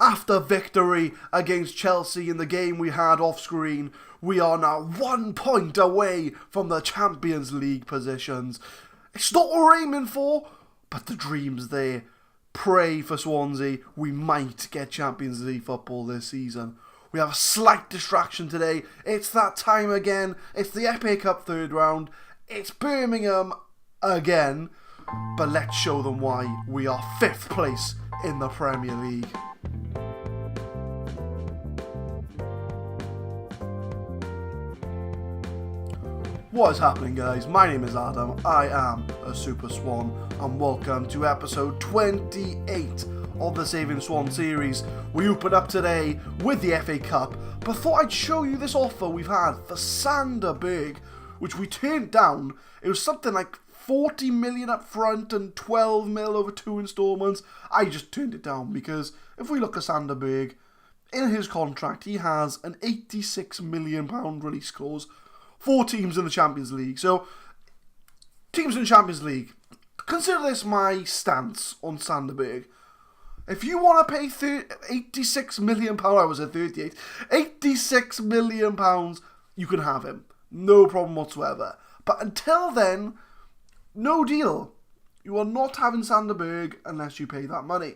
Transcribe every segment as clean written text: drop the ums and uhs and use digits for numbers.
After victory against Chelsea in the game we had off screen, we are now 1 point away from the Champions League positions. It's not what we're aiming for, but the dream's there. Pray for Swansea, we might get Champions League football this season. We have a slight distraction today. It's that time again. It's the FA Cup third round. It's Birmingham again. But let's show them why we are 5th place in the Premier League. What is happening, guys? My name is Adam, I am a Super Swan, and welcome to episode 28 of the Saving Swans series. We open up today with the FA Cup, but thought I'd show you this offer we've had for Sander Berge, which we turned down. It was something like 40 million up front and 12 mil over 2 instalments. I just turned it down because if we look at Sander Berge, in his contract he has an £86 million release clause. 4 teams in the Champions League. So, teams in the Champions League. Consider this my stance on Sander Berge. If you want to pay £86 million, I was at 38, £86 million, you can have him. No problem whatsoever. But until then, no deal. You are not having Sander Berge unless you pay that money.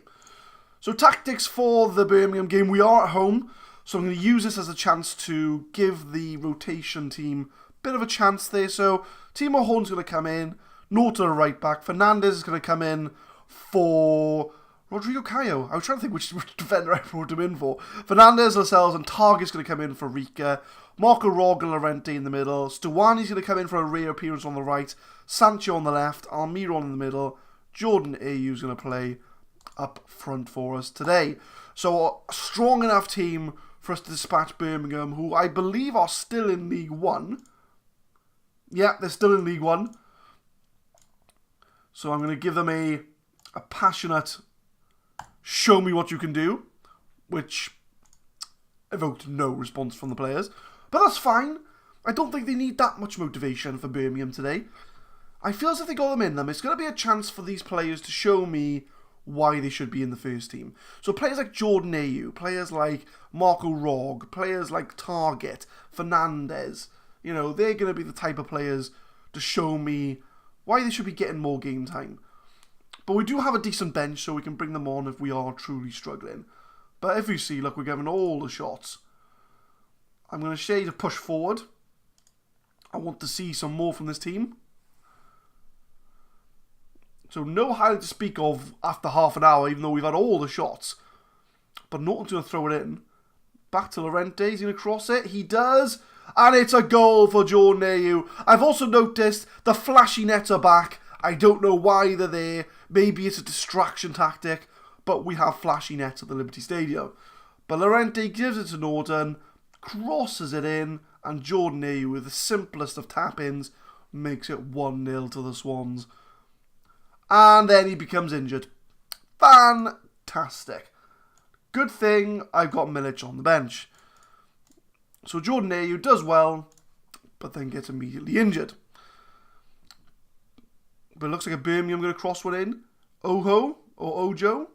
So, tactics for the Birmingham game. We are at home. So I'm going to use this as a chance to give the rotation team a bit of a chance there. So Timo Horn's going to come in. Norton at right back. Fernandez is going to come in for Rodrigo Caio. I was trying to think which defender I brought him in for. Fernandez, Lascelles, and Target's going to come in for Rika. Marco Rog and Llorente in the middle. Stuani's going to come in for a rare appearance on the right. Sancho on the left. Almiron in the middle. Jordan Ayew's going to play up front for us today. So a strong enough team for us to dispatch Birmingham, who I believe are still in League One. Yeah, they're still in League One. So I'm going to give them a passionate show me what you can do, which evoked no response from the players. But that's fine. I don't think they need that much motivation for Birmingham today. I feel as if they got them in them. It's going to be a chance for these players to show me why they should be in the first team. So players like Jordan Ayew, players like Marco Rog, players like Target, Fernandez, you know, they're going to be the type of players to show me why they should be getting more game time. But we do have a decent bench, so we can bring them on if we are truly struggling. But if you see, look, we're giving all the shots. I'm going to shade a push forward. I want to see some more from this team. So no highlight to speak of after half an hour, even though we've had all the shots. But Norton's going to throw it in. Back to Llorente. He's going to cross it. He does. And it's a goal for Jordan Ayew. I've also noticed the flashy nets are back. I don't know why they're there. Maybe it's a distraction tactic. But we have flashy nets at the Liberty Stadium. But Llorente gives it to Norton. Crosses it in. And Jordan Ayew, with the simplest of tap-ins, makes it 1-0 to the Swans. And then he becomes injured. Fantastic. Good thing I've got Milic on the bench. So Jordan Ayew does well, but then gets immediately injured. But it looks like a Birmingham going to cross one in. Ojo or Ojo.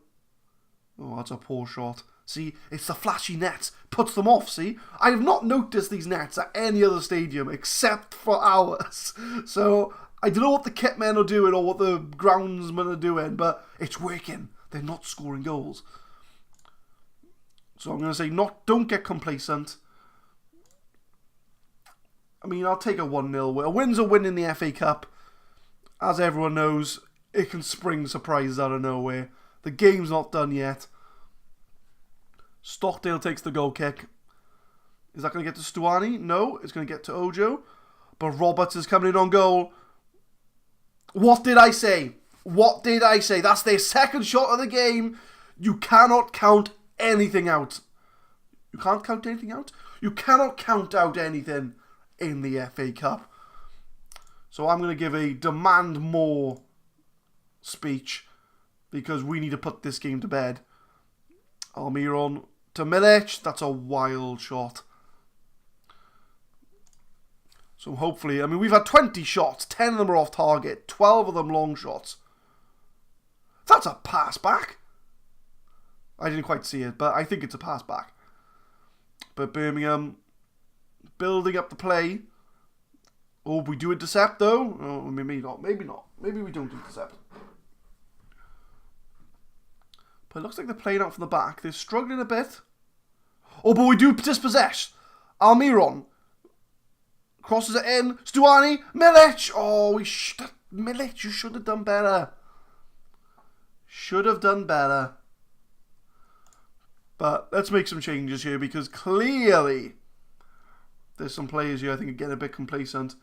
Oh, that's a poor shot. See, it's the flashy nets. Puts them off, see? I have not noticed these nets at any other stadium except for ours. So I don't know what the kit men are doing or what the groundsmen are doing, but it's working. They're not scoring goals. So I'm going to say don't get complacent. I mean, I'll take a 1-0 win. A win's a win in the FA Cup. As everyone knows, it can spring surprises out of nowhere. The game's not done yet. Stockdale takes the goal kick. Is that going to get to Stuani? No, it's going to get to Ojo. But Roberts is coming in on goal. What did I say? What did I say? That's their second shot of the game. You cannot count anything out. You can't count anything out? You cannot count out anything in the FA Cup. So I'm going to give a demand more speech because we need to put this game to bed. Almiron to Milic. That's a wild shot. So hopefully, I mean, we've had 20 shots. 10 of them are off target. 12 of them long shots. That's a pass back. I didn't quite see it, but I think it's a pass back. But Birmingham building up the play. Oh, we do intercept though? Oh, maybe not. Maybe not. Maybe we don't intercept. But it looks like they're playing out from the back. They're struggling a bit. Oh, but we do dispossess. Almiron crosses it in. Stuani. Milic. Oh, Milic, you should have done better. Should have done better. But let's make some changes here because clearly there's some players here I think are getting a bit complacent.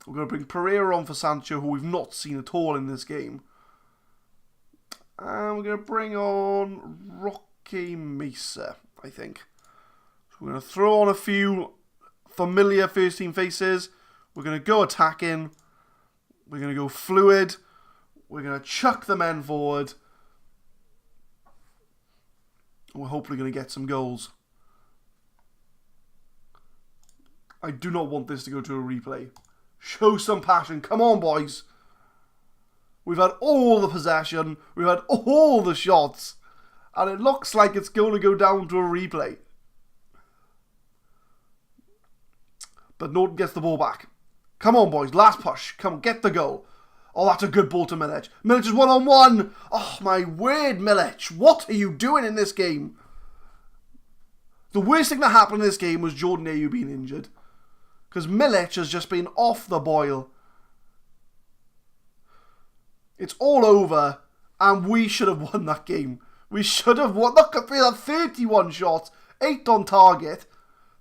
We're going to bring Pereira on for Sancho, who we've not seen at all in this game. And we're going to bring on Roque Mesa, I think. So we're going to throw on a few familiar first team faces. We're going to go attacking. We're going to go fluid. We're going to chuck the men forward. And we're hopefully going to get some goals. I do not want this to go to a replay. Show some passion. Come on, boys. We've had all the possession. We've had all the shots. And it looks like it's going to go down to a replay. But Norton gets the ball back. Come on, boys. Last push. Come on, get the goal. Oh, that's a good ball to Milic. Milic is one-on-one. Oh, my word, Milic. What are you doing in this game? The worst thing that happened in this game was Jordan Ayew being injured. Because Milic has just been off the boil. It's all over. And we should have won that game. We should have won. Look at that, 31 shots. 8 on target.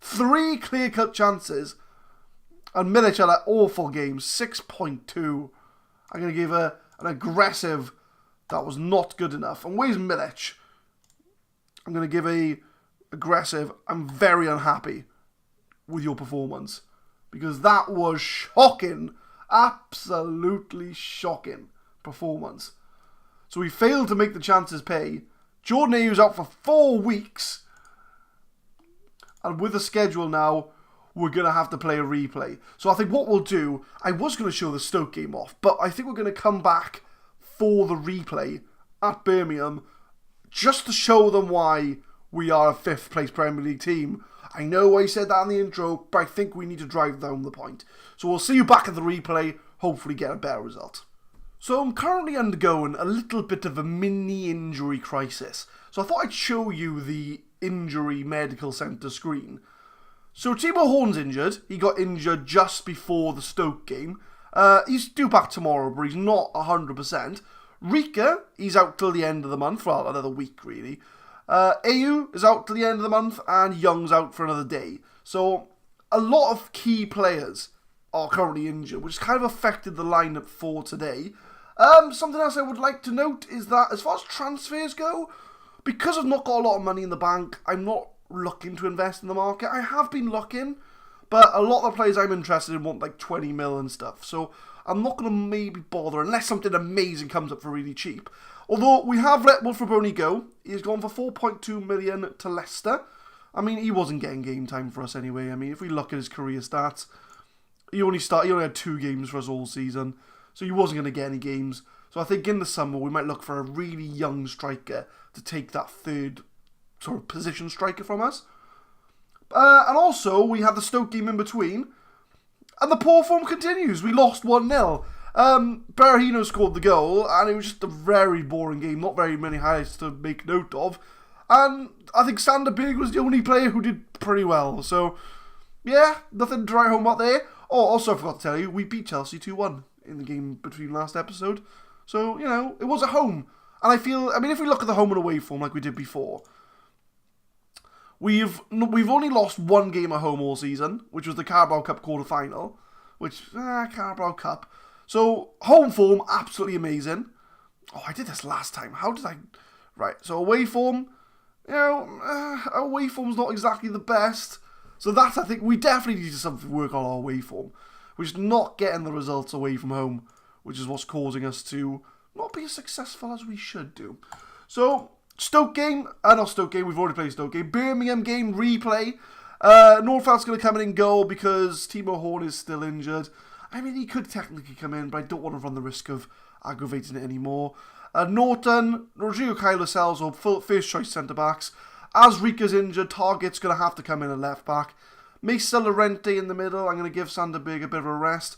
3 clear-cut chances. And Milic had an awful game. 6.2. I'm going to give an aggressive. That was not good enough. And where's Milic? I'm going to give a aggressive. I'm very unhappy with your performance. Because that was shocking. Absolutely shocking performance. So we failed to make the chances pay. Jordan Ayew's out for 4 weeks. And with the schedule now, we're going to have to play a replay. So I think what we'll do, I was going to show the Stoke game off, but I think we're going to come back for the replay at Birmingham just to show them why we are a 5th place Premier League team. I know I said that in the intro, but I think we need to drive down the point. So we'll see you back at the replay, hopefully get a better result. So I'm currently undergoing a little bit of a mini injury crisis. So I thought I'd show you the injury medical centre screen. So Timo Horn's injured. He got injured just before the Stoke game. He's due back tomorrow, but he's not 100%. Rika, he's out till the end of the month. Well, another week, really. Ayew is out till the end of the month, and Young's out for another day. So a lot of key players are currently injured, which has kind of affected the lineup for today. Something else I would like to note is that as far as transfers go, because I've not got a lot of money in the bank, I'm not looking to invest in the market. I have been looking, but a lot of the players I'm interested in want like 20 mil and stuff. So I'm not going to maybe bother unless something amazing comes up for really cheap. Although we have let Wilfred Boney go. He's gone for 4.2 million to Leicester. I mean, he wasn't getting game time for us anyway. I mean, if we look at his career stats, he only had 2 games for us all season. So he wasn't going to get any games. So I think in the summer we might look for a really young striker to take that 3rd sort of position striker from us. And also we have the Stoke game in between. And the poor form continues. We lost 1-0. Berahino scored the goal, and it was just a very boring game. Not very many highlights to make note of. And I think Sander Berg was the only player who did pretty well. So, yeah, nothing to write home about there. Oh, also I forgot to tell you, we beat Chelsea 2-1 in the game between last episode. So, you know, it was at home. And I mean, if we look at the home and away form like we did before, we've only lost 1 game at home all season, which was the Carabao Cup quarter-final. Carabao Cup. So, home form, absolutely amazing. Oh, I did this last time. How did I... Right, so away form, you know, away form's not exactly the best. So that's, I think, we definitely need to work on our away form. We're just not getting the results away from home, which is what's causing us to not be as successful as we should do. So, Stoke game, not Stoke game, we've already played Stoke game. Birmingham game, replay. Nordfeldt's going to come in goal because Timo Horn is still injured. I mean, he could technically come in, but I don't want to run the risk of aggravating it anymore. Norton, Rodrigo Caio Lascelles or first choice centre-backs. As Rika's injured, Target's going to have to come in at left-back. Mesa Llorente in the middle. I'm going to give Sanderberg a bit of a rest.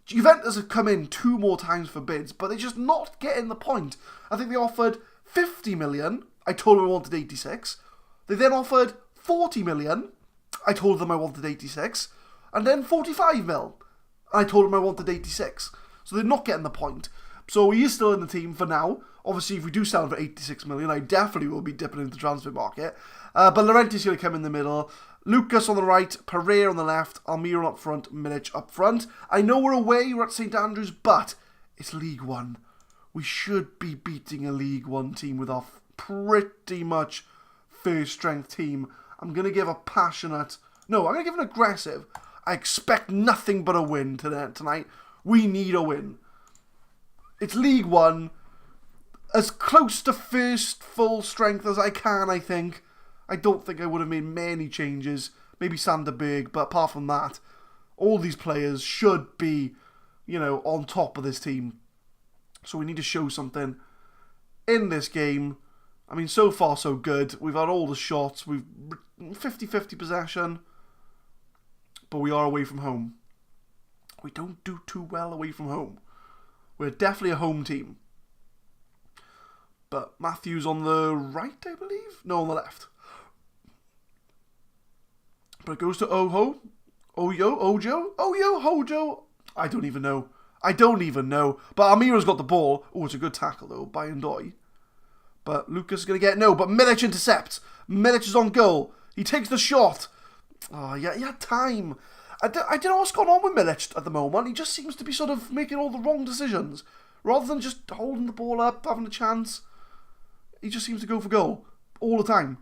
Juventus have come in 2 more times for bids, but they're just not getting the point. I think they offered 50 million. I told them I wanted 86. They then offered 40 million. I told them I wanted 86. And then 45 mil. I told them I wanted 86. So they're not getting the point. So he is still in the team for now. Obviously, if we do sell him for 86 million, I definitely will be dipping into the transfer market. But Llorente's going to come in the middle. Lucas on the right, Pereira on the left, Almiron up front, Milic up front. I know we're away, we're at St Andrews, but it's League One. We should be beating a League One team with our pretty much first strength team. I'm going to give a passionate... No, I'm going to give an aggressive. I expect nothing but a win tonight. We need a win. It's League One. As close to first full strength as I can, I think. I don't think I would have made many changes. Maybe Sanderberg, but apart from that, all these players should be, on top of this team. So we need to show something in this game. I mean, so far so good. We've had all the shots. We've 50-50 possession. But we are away from home. We don't do too well away from home. We're definitely a home team. But Matthews on the right, I believe? No, on the left. But it goes to Ojo. Hojo. I don't even know. But Almira's got the ball. Oh, it's a good tackle, though, by Ndoye. But Lucas is going to get no. But Milic intercepts. Milic is on goal. He takes the shot. Oh, yeah, he had time. I don't know what's going on with Milic at the moment. He just seems to be sort of making all the wrong decisions. Rather than just holding the ball up, having a chance, he just seems to go for goal all the time.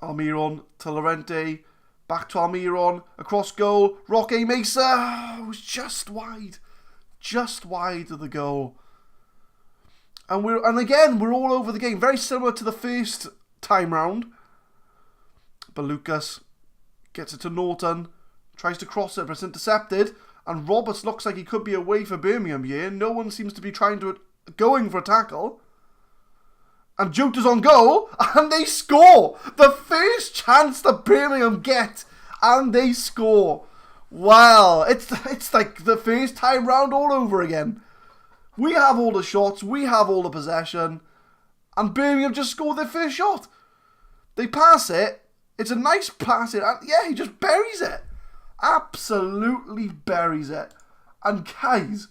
Almiron to Llorente. Back to Almiron. Across goal. Roque Mesa. It was just wide. Just wide of the goal. And again, we're all over the game. Very similar to the first time round. But Lucas gets it to Norton. Tries to cross it, but it's intercepted. And Roberts looks like he could be away for Birmingham here. No one seems to be going for a tackle. And Jota's on goal. And they score. The first chance that Birmingham get. And they score. Wow. It's like the first time round all over again. We have all the shots. We have all the possession. And Birmingham just scored their first shot. They pass it. It's a nice pass. And yeah, he just buries it. Absolutely buries it. And guys,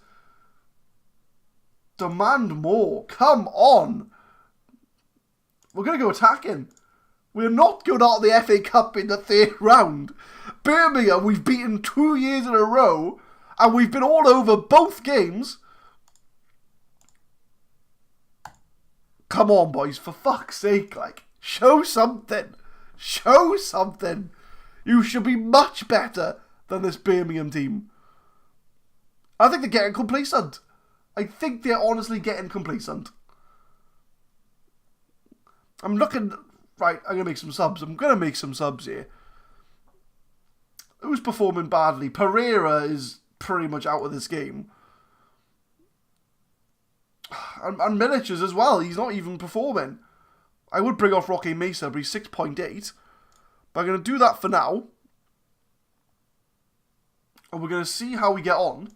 demand more. Come on. We're going to go attacking. We're not going out of the FA Cup in the third round. Birmingham, we've beaten 2 years in a row. And we've been all over both games. Come on, boys. For fuck's sake, show something. Show something. You should be much better than this Birmingham team. I think they're getting complacent. I think they're honestly getting complacent. I'm looking... Right, I'm going to make some subs. I'm going to make some subs here. Who's performing badly? Pereira is pretty much out of this game. And Milic is as well. He's not even performing. I would bring off Roque Mesa, but he's 6.8. But I'm going to do that for now. And we're going to see how we get on.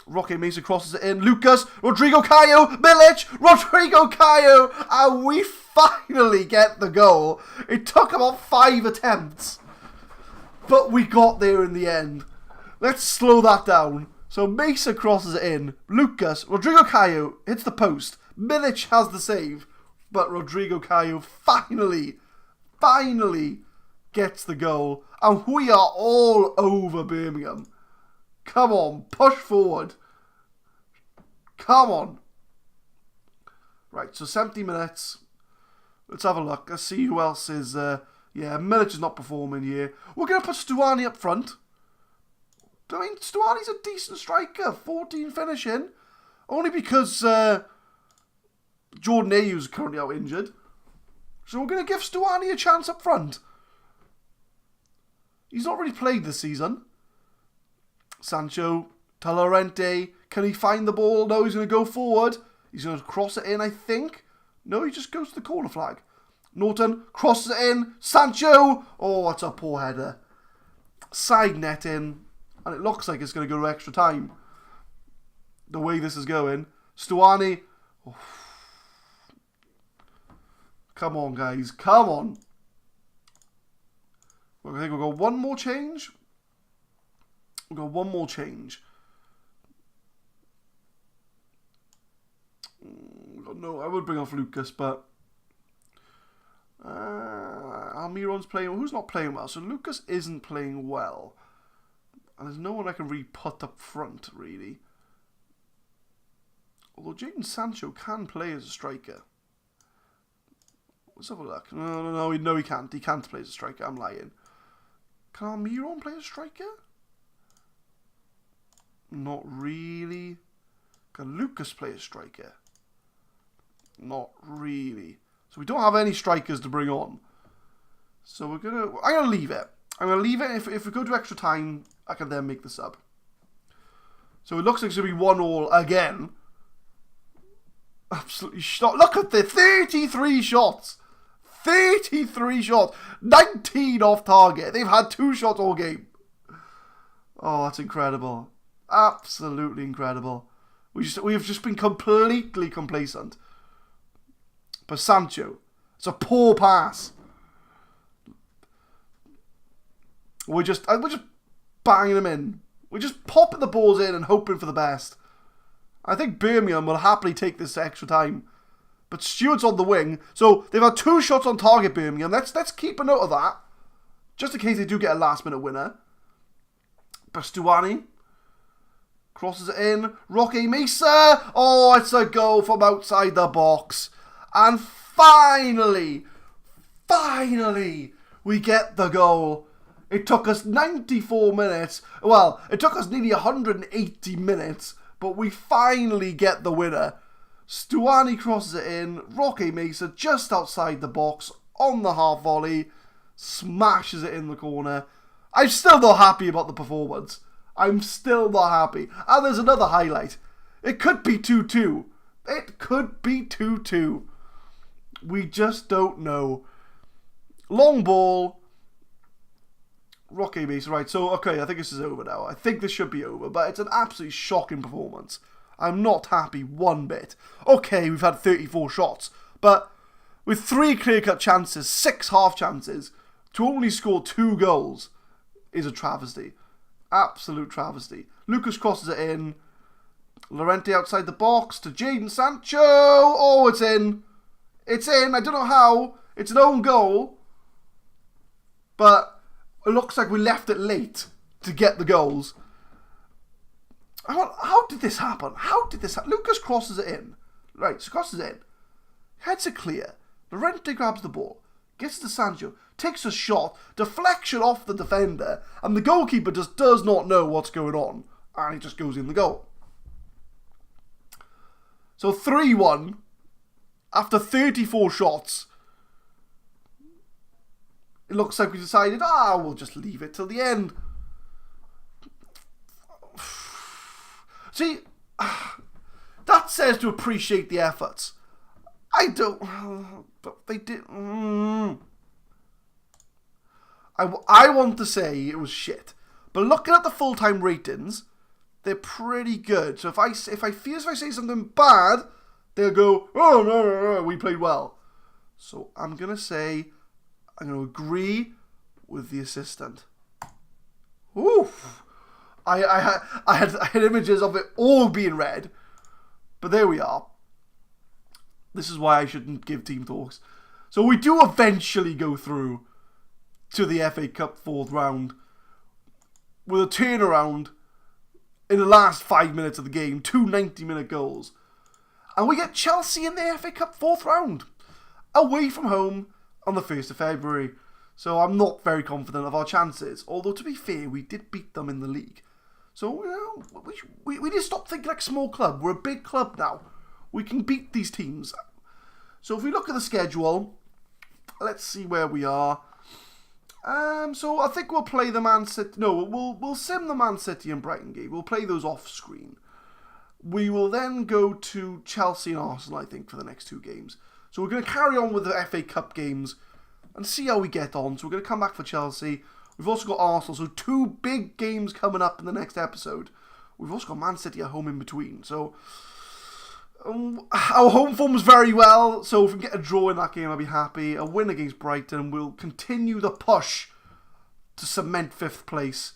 Roque Mesa crosses it in. Lucas, Rodrigo Caio, Milic, Rodrigo Caio. And we finally get the goal. It took about 5 attempts. But we got there in the end. Let's slow that down. So Mesa crosses it in. Lucas, Rodrigo Caio hits the post. Milic has the save. But Rodrigo Caio finally gets the goal. And we are all over Birmingham. Come on, push forward. Come on. Right, so 70 minutes. Let's have a look. Let's see who else is... yeah, Milic is not performing here. We're going to put Stuani up front. I mean, Stuani's a decent striker. 14 finishing. Only because Jordan Ayew's currently out injured. So we're going to give Stuani a chance up front. He's not really played this season. Sancho to Llorente. Can he find the ball? No, he's going to go forward. He's going to cross it in, I think. No, he just goes to the corner flag. Norton crosses it in. Sancho. Oh, that's a poor header. Side netting. And it looks like it's going to go to extra time. The way this is going. Stuani. Oh. Come on, guys. Come on. I think we'll go one more change. We'll go one more change. No, I would bring off Lucas, but Almiron's playing. Who's not playing well? So Lucas isn't playing well, and there's no one I can really put up front, really. Although Jadon Sancho can play as a striker. Let's have a look. No, he can't. He can't play as a striker. I'm lying. Can Almiron play as a striker? Not really. Can Lucas play as striker? Not really. So we don't have any strikers to bring on. So I'm gonna leave it. I'm gonna leave it. If we go to extra time, I can then make the sub. So it looks like it's gonna be 1-1 again. Absolutely shot. Look at the 33 shots. 33 shots. 19 off target. They've had 2 shots all game. Oh, that's incredible. Absolutely incredible. We have just been completely complacent. But Sancho, it's a poor pass. We're just banging them in. We're just popping the balls in and hoping for the best. I think Birmingham will happily take this extra time. But Stewart's on the wing. So they've had 2 shots on target, Birmingham. Let's keep a note of that. Just in case they do get a last minute winner. Bastuani crosses it in. Roque Mesa. Oh, it's a goal from outside the box. And finally, we get the goal. It took us 94 minutes. Well, it took us nearly 180 minutes. But we finally get the winner. Stuani crosses it in. Roque Mesa just outside the box on the half volley. Smashes it in the corner. I'm still not happy about the performance. I'm still not happy. And there's another highlight. It could be 2-2. It could be 2-2. We just don't know. Long ball. Roque Mesa. Right, so, okay, I think this is over now. I think this should be over. But it's an absolutely shocking performance. I'm not happy one bit. Okay, we've had 34 shots. But with 3 clear-cut chances, 6 half chances, to only score 2 goals is a travesty. Absolute travesty. Lucas crosses it in. Llorente outside the box to Jadon Sancho. Oh, it's in. It's in. I don't know how. It's an own goal. But it looks like we left it late to get the goals. How did this happen? How did this happen? Lucas crosses it in. Right, so crosses it in. Heads it clear. Llorente grabs the ball. Gets to Sancho. Takes a shot. Deflection off the defender. And the goalkeeper just does not know what's going on. And he just goes in the goal. So 3-1. After 34 shots. It looks like we decided, we'll just leave it till the end. See, that says to appreciate the efforts. I don't. But they did. I want to say it was shit. But looking at the full-time ratings, they're pretty good. So if I say something bad, they'll go, oh, no, we played well. So I'm going to agree with the assistant. Oof. I had images of it all being red. But there we are. This is why I shouldn't give team talks. So we do eventually go through to the FA Cup 4th round with a turnaround in the last 5 minutes of the game. 2 90-minute goals. And we get Chelsea in the FA Cup 4th round. Away from home on the 1st of February. So I'm not very confident of our chances. Although, to be fair, we did beat them in the league. So, we need to stop thinking like a small club. We're a big club now. We can beat these teams. So if we look at the schedule, let's see where we are. So I think we'll play the Man City. No, we'll sim the Man City and Brighton game. We'll play those off screen. We will then go to Chelsea and Arsenal, I think, for the next 2 games. So we're going to carry on with the FA Cup games and see how we get on. So we're going to come back for Chelsea. We've also got Arsenal, so 2 big games coming up in the next episode. We've also got Man City at home in between. So our home form was very well, so if we can get a draw in that game, I'll be happy. A win against Brighton will continue the push to cement 5th place.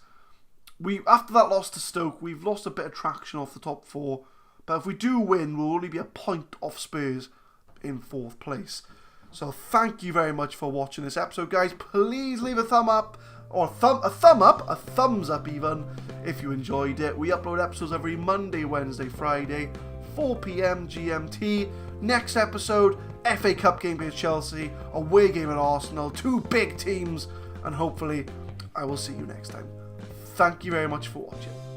After that loss to Stoke, we've lost a bit of traction off the top 4. But if we do win, we'll only be a point off Spurs in 4th place. So thank you very much for watching this episode, guys. Please leave a thumb up, or a thumbs up even, if you enjoyed it. We upload episodes every Monday, Wednesday, Friday, 4 PM GMT. Next episode, FA Cup game against Chelsea, away game at Arsenal, 2 big teams, and hopefully I will see you next time. Thank you very much for watching.